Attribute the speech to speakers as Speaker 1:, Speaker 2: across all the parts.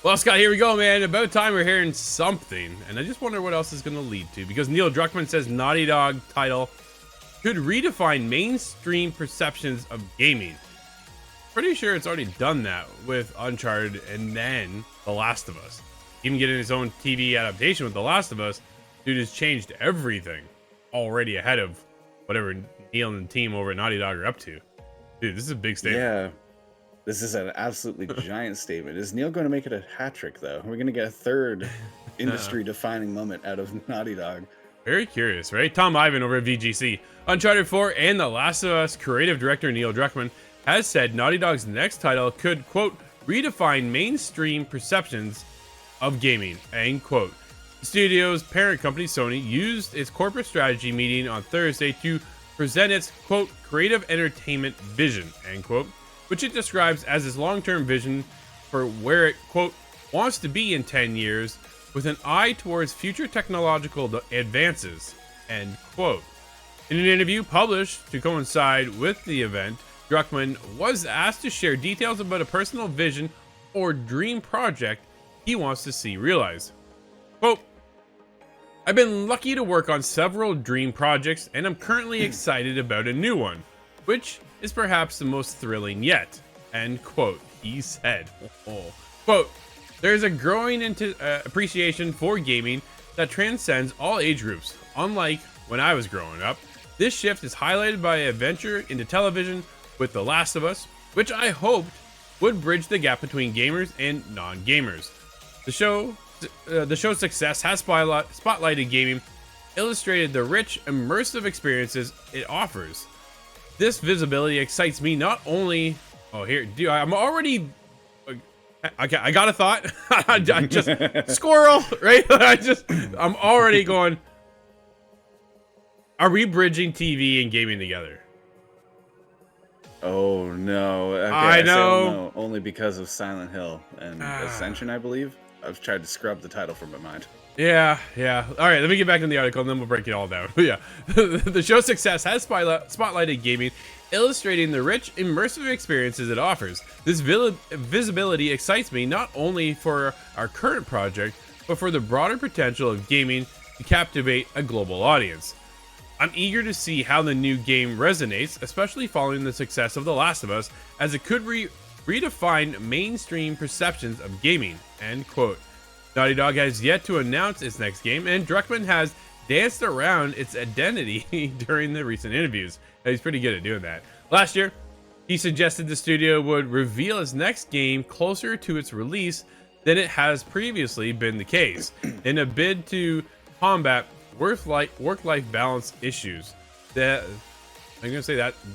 Speaker 1: Well, Scott, here we go, man. About time we're hearing something, and I just wonder what else is going to lead to, because Neil Druckmann says Naughty Dog title could redefine mainstream perceptions of gaming. Pretty sure it's already done that with Uncharted and then The Last of Us. Even getting his own TV adaptation with The Last of Us, dude has changed everything already ahead of whatever Neil and the team over at Naughty Dog are up to. Dude, this is a big statement.
Speaker 2: Yeah, this is an absolutely giant statement. Is Neil going to make it a hat trick, though? We're going to get a third industry-defining moment out of Naughty Dog.
Speaker 1: Very curious, right? Tom Ivan over at VGC. Uncharted 4 and The Last of Us creative director Neil Druckmann has said Naughty Dog's next title could, quote, redefine mainstream perceptions of gaming, end quote. The studio's parent company, Sony, used its corporate strategy meeting on Thursday to present its, quote, creative entertainment vision, end quote, which it describes as its long-term vision for where it, quote, wants to be in 10 years with an eye towards future technological advances, end quote. In an interview published to coincide with the event, Druckmann was asked to share details about a personal vision or dream project he wants to see realized. Quote, I've been lucky to work on several dream projects, and I'm currently excited about a new one, which is perhaps the most thrilling yet, end quote, he said. Quote, there's a growing appreciation for gaming that transcends all age groups. Unlike when I was growing up, this shift is highlighted by a venture into television with The Last of Us, which I hoped would bridge the gap between gamers and non-gamers. The show's success has spotlighted gaming, illustrated the rich, immersive experiences it offers. This visibility excites me not only... Oh, here, dude, I'm already... I got a thought. I just... Squirrel, right? I'm already going... Are we bridging TV and gaming together?
Speaker 2: Oh, no. Okay,
Speaker 1: I know.
Speaker 2: No, only because of Silent Hill and Ascension, I believe. I've tried to scrub the title from my mind.
Speaker 1: Yeah. All right, let me get back in the article, and then we'll break it all down. Yeah, the show's success has spotlighted gaming, illustrating the rich, immersive experiences it offers. This visibility excites me not only for our current project, but for the broader potential of gaming to captivate a global audience. I'm eager to see how the new game resonates, especially following the success of The Last of Us, as it could redefine mainstream perceptions of gaming, end quote. Naughty Dog has yet to announce its next game, and Druckmann has danced around its identity during the recent interviews. He's pretty good at doing that. Last year, he suggested the studio would reveal its next game closer to its release than it has previously been the case, in a bid to combat work-life balance issues that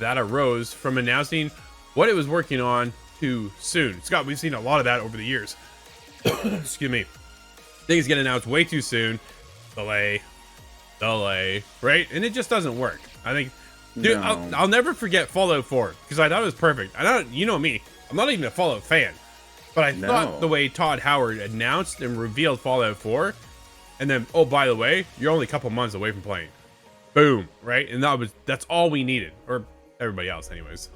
Speaker 1: arose from announcing what it was working on too soon. Scott, we've seen a lot of that over the years. Excuse me. Things get announced way too soon. Delay, right? And it just doesn't work. I think, dude, no. I'll never forget Fallout 4 because I thought it was perfect. You know me, I'm not even a Fallout fan, but I thought the way Todd Howard announced and revealed Fallout 4, and then, oh, by the way, you're only a couple months away from playing. Boom, right? And that's all we needed, or everybody else, anyways.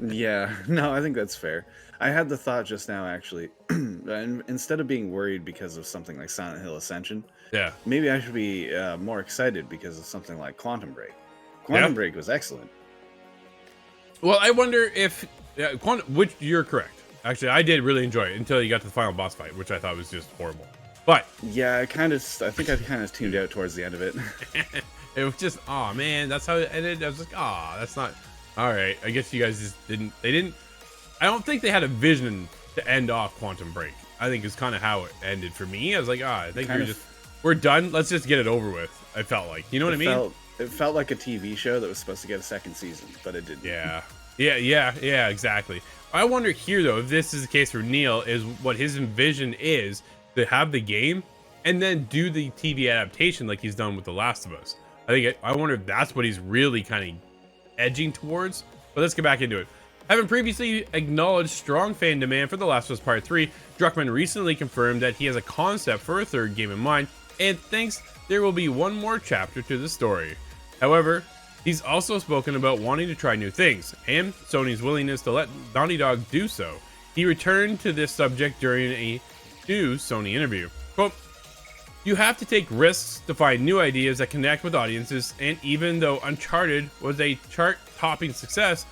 Speaker 2: Yeah, no, I think that's fair. I had the thought just now, actually, instead of being worried because of something like Silent Hill Ascension,
Speaker 1: yeah,
Speaker 2: maybe I should be more excited because of something like Quantum Break. Quantum Break was excellent.
Speaker 1: Well, I wonder if which you're correct. Actually, I did really enjoy it until you got to the final boss fight, which I thought was just horrible. But
Speaker 2: yeah, I think I kind of tuned out towards the end of it.
Speaker 1: It was just, oh man, that's how it ended. I was like, oh, that's not all right. I guess you guys just didn't. I don't think they had a vision to end off Quantum Break. I think it's kind of how it ended for me. I was like, I think we're done. Let's just get it over with. I felt like, you know what I mean?
Speaker 2: It felt like a TV show that was supposed to get a second season, but it didn't.
Speaker 1: Yeah, exactly. I wonder here though, if this is the case for Neil, is what his vision is to have the game and then do the TV adaptation like he's done with The Last of Us. I wonder if that's what he's really kind of edging towards. But let's get back into it. Having previously acknowledged strong fan demand for The Last of Us Part 3, Druckmann recently confirmed that he has a concept for a third game in mind and thinks there will be one more chapter to the story. However, he's also spoken about wanting to try new things and Sony's willingness to let Naughty Dog do so. He returned to this subject during new Sony interview. Quote, "You have to take risks to find new ideas that connect with audiences, and even though Uncharted was a chart-topping success,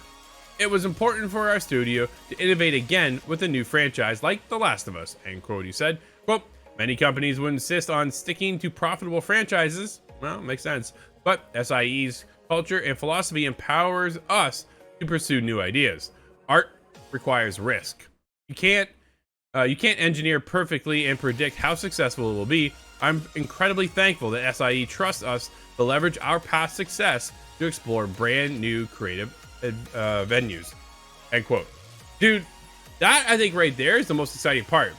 Speaker 1: it was important for our studio to innovate again with a new franchise like The Last of Us," end quote, he said. Quote, "Many companies would insist on sticking to profitable franchises." Well, makes sense. "But SIE's culture and philosophy empowers us to pursue new ideas. Art requires risk. You can't engineer perfectly and predict how successful it will be. I'm incredibly thankful that SIE trusts us to leverage our past success to explore brand new creative venues," end quote. Dude, that I think right there is the most exciting part.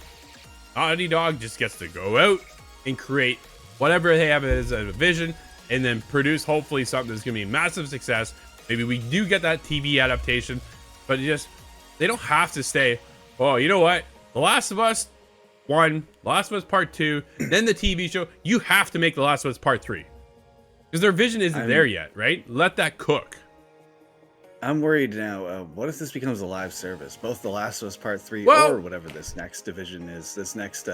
Speaker 1: Naughty Dog just gets to go out and create whatever they have as a vision, and then produce hopefully something that's gonna be a massive success. Maybe we do get that TV adaptation, but they don't have to stay, "Oh, you know what? The Last of Us 1, The Last of Us Part 2, then the TV show." You have to make The Last of Us Part 3. Because their vision isn't there yet, right? Let that cook.
Speaker 2: I'm worried now. What if this becomes a live service? Both The Last of Us Part 3
Speaker 1: Well,
Speaker 2: or whatever this next division is, this next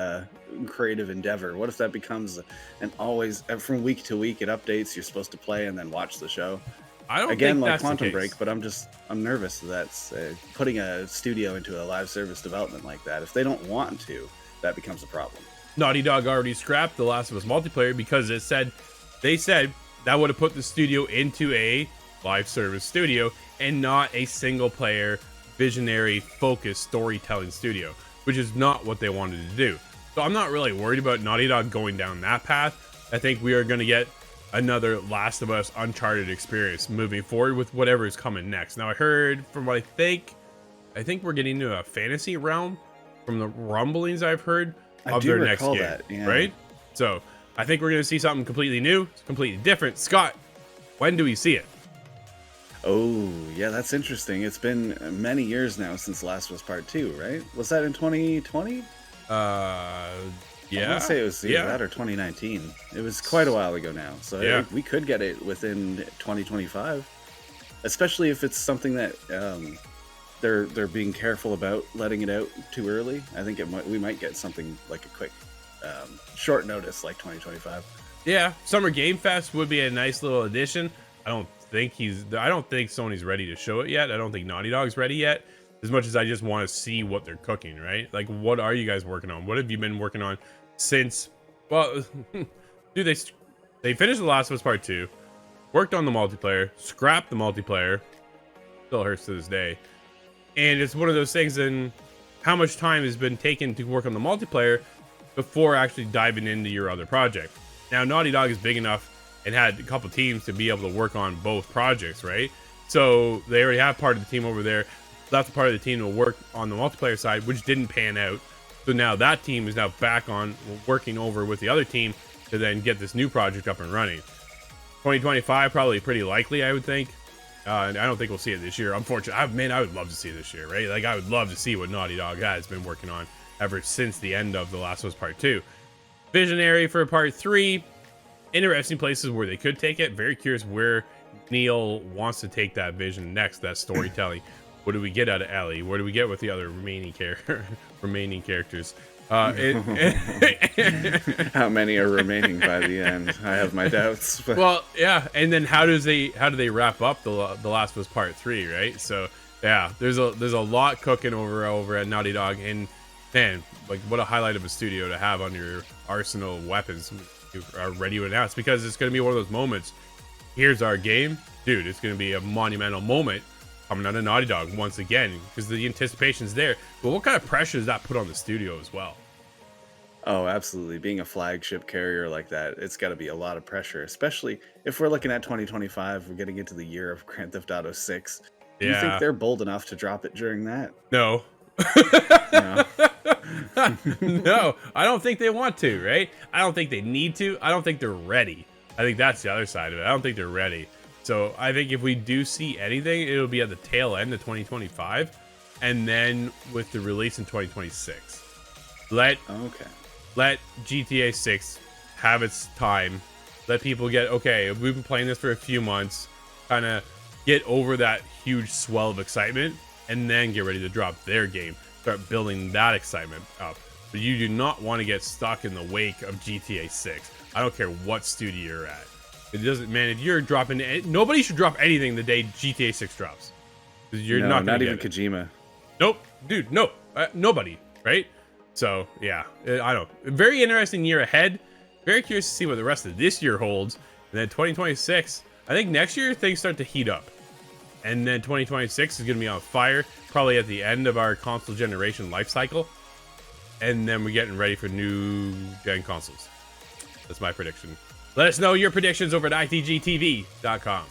Speaker 2: creative endeavor. What if that becomes an always, from week to week, it updates, you're supposed to play and then watch the show?
Speaker 1: I don't
Speaker 2: Again,
Speaker 1: think
Speaker 2: like
Speaker 1: that's
Speaker 2: Quantum
Speaker 1: the case.
Speaker 2: Break, but I'm nervous that that's putting a studio into a live service development like that. If they don't want to, that becomes a problem.
Speaker 1: Naughty Dog already scrapped The Last of Us multiplayer because they said that would have put the studio into a live service studio and not a single player visionary focused storytelling studio, which is not what they wanted to do. So I'm not really worried about Naughty Dog going down that path. I think we are going to get another Last of Us Uncharted experience moving forward with whatever is coming next. Now I heard from what I think we're getting into a fantasy realm from the rumblings I've heard of their next game,
Speaker 2: yeah.
Speaker 1: right? So I think we're going to see something completely new, completely different. Scott, when do we see it?
Speaker 2: Oh, yeah, that's interesting. It's been many years now since Last of Us Part 2, right? Was that in 2020?
Speaker 1: Yeah.
Speaker 2: I want to say it was either that or 2019. It was quite a while ago now. So
Speaker 1: Yeah.
Speaker 2: we could get it within 2025, especially if it's something that they're being careful about letting it out too early. I think we might get something like a quick short notice like 2025.
Speaker 1: Yeah, Summer Game Fest would be a nice little addition. I don't think Sony's ready to show it yet. I don't think Naughty Dog's ready yet. As much as I just want to see what they're cooking, right? Like, what are you guys working on? What have you been working on since? Well, dude, they finished The Last of Us Part 2, worked on the multiplayer, scrapped the multiplayer. Still hurts to this day. And it's one of those things. And how much time has been taken to work on the multiplayer before actually diving into your other project? Now, Naughty Dog is big enough and had a couple teams to be able to work on both projects, right? So they already have part of the team over there. That's part of the team to work on the multiplayer side, which didn't pan out. So now that team is now back on working over with the other team to then get this new project up and running. 2025 probably pretty likely, I would think. And I don't think we'll see it this year. Unfortunately, I would love to see it this year, right? Like, I would love to see what Naughty Dog has been working on ever since the end of The Last of Us Part 2. Visionary for Part 3. Interesting places where they could take it. Very curious where Neil wants to take that vision next, that storytelling. What do we get out of Ellie? What do we get with the other remaining characters?
Speaker 2: How many are remaining by the end? I have my doubts. But...
Speaker 1: Well, yeah, and then how do they wrap up the Last of Us Part 3, right? So yeah, there's a lot cooking over at Naughty Dog, and man, like, what a highlight of a studio to have on your arsenal of weapons you are ready to announce, because it's going to be one of those moments. Here's our game, dude. It's going to be a monumental moment coming out of Naughty Dog once again, because the anticipation's there. But what kind of pressure does that put on the studio as well?
Speaker 2: Oh, absolutely. Being a flagship carrier like that, it's got to be a lot of pressure, especially if we're looking at 2025. We're getting into the year of Grand Theft Auto 6. Do you think they're bold enough to drop it during that?
Speaker 1: No.
Speaker 2: No.
Speaker 1: No, I don't think they want to, right? I don't think they need to. I don't think they're ready. I think that's the other side of it. I don't think they're ready. So I think if we do see anything, it'll be at the tail end of 2025, and then with the release in 2026. Let GTA 6 have its time. Let people get, okay, we've been playing this for a few months, kind of get over that huge swell of excitement, and then get ready to drop their game. Start building that excitement up. but you do not want to get stuck in the wake of GTA 6. I don't care what studio you're at. It doesn't, man. If you're dropping, nobody should drop anything the day GTA 6 drops. You're not
Speaker 2: even Kojima.
Speaker 1: Nope, dude, no, nobody, right? So yeah, I don't know. Very interesting year ahead. Very curious to see what the rest of this year holds. And then 2026, I think next year things start to heat up. And then 2026 is going to be on fire, probably at the end of our console generation life cycle. And then we're getting ready for new gen consoles. That's my prediction. Let us know your predictions over at itgtv.com.